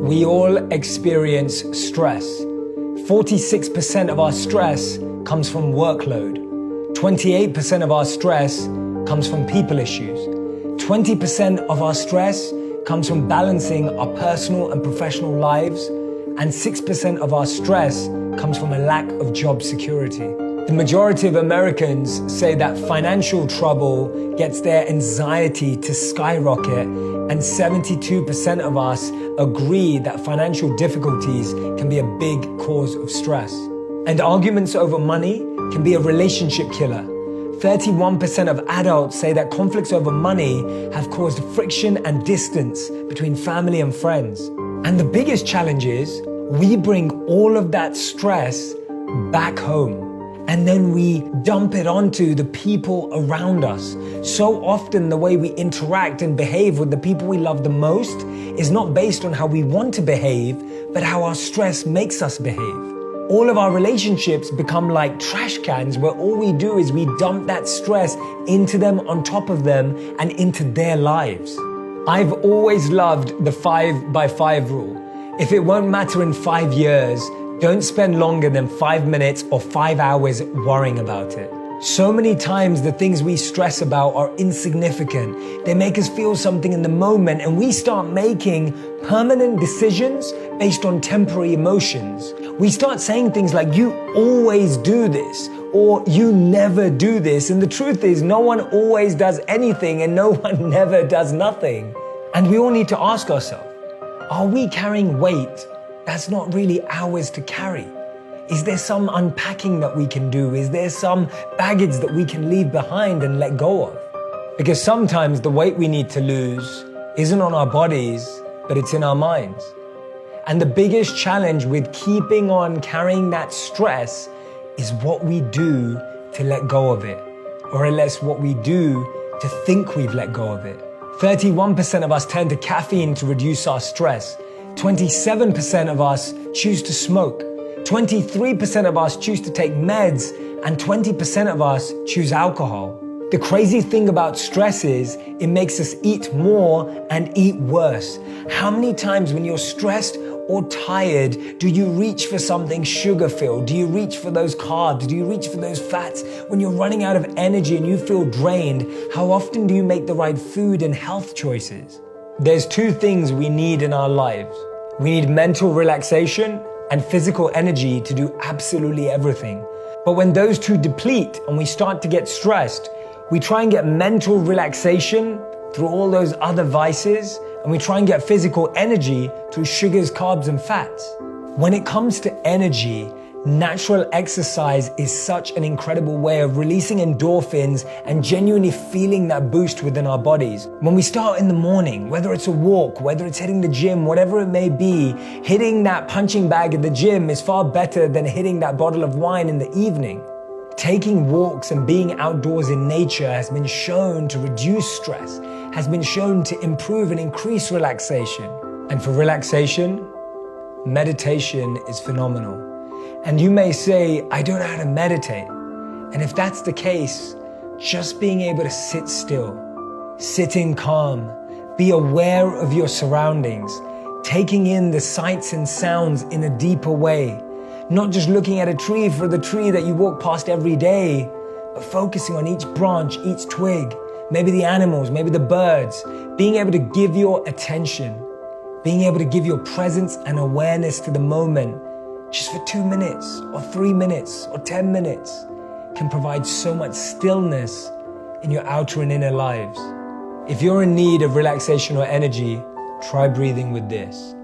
We all experience stress. 46% of our stress comes from workload. 28% of our stress comes from people issues. 20% of our stress comes from balancing our personal and professional lives. And 6% of our stress comes from a lack of job security. The majority of Americans say that financial trouble gets their anxiety to skyrocket, and 72% of us agree that financial difficulties can be a big cause of stress. And arguments over money can be a relationship killer. 31% of adults say that conflicts over money have caused friction and distance between family and friends. And the biggest challenge is we bring all of that stress back home. And then we dump it onto the people around us. So often the way we interact and behave with the people we love the most is not based on how we want to behave, but how our stress makes us behave. All of our relationships become like trash cans where all we do is we dump that stress into them, on top of them, and into their lives. I've always loved the 5x5 rule. If it won't matter in 5 years, don't spend longer than 5 minutes or 5 hours worrying about it. So many times the things we stress about are insignificant. They make us feel something in the moment, and we start making permanent decisions based on temporary emotions. We start saying things like, you always do this, or you never do this. And the truth is, no one always does anything and no one never does nothing. And we all need to ask ourselves, are we carrying weight that's not really ours to carry? Is there some unpacking that we can do? Is there some baggage that we can leave behind and let go of? Because sometimes the weight we need to lose isn't on our bodies, but it's in our minds. And the biggest challenge with keeping on carrying that stress is what we do to let go of it, or at least what we do to think we've let go of it. 31% of us turn to caffeine to reduce our stress. 27% of us choose to smoke. 23% of us choose to take meds, and 20% of us choose alcohol. The crazy thing about stress is it makes us eat more and eat worse. How many times when you're stressed or tired do you reach for something sugar-filled? Do you reach for those carbs? Do you reach for those fats? When you're running out of energy and you feel drained, how often do you make the right food and health choices? There's two things we need in our lives. We need mental relaxation and physical energy to do absolutely everything. But when those two deplete and we start to get stressed, we try and get mental relaxation through all those other vices, and we try and get physical energy through sugars, carbs, and fats. When it comes to energy, natural exercise is such an incredible way of releasing endorphins and genuinely feeling that boost within our bodies. When we start in the morning, whether it's a walk, whether it's hitting the gym, whatever it may be, hitting that punching bag at the gym is far better than hitting that bottle of wine in the evening. Taking walks and being outdoors in nature has been shown to reduce stress, has been shown to improve and increase relaxation. And for relaxation, meditation is phenomenal. And you may say, I don't know how to meditate. And if that's the case, just being able to sit still, sit in calm, be aware of your surroundings, taking in the sights and sounds in a deeper way, not just looking at a tree for the tree that you walk past every day, but focusing on each branch, each twig, maybe the animals, maybe the birds, being able to give your attention, being able to give your presence and awareness to the moment, just for 2 minutes or 3 minutes or 10 minutes, can provide so much stillness in your outer and inner lives. If you're in need of relaxation or energy, try breathing with this.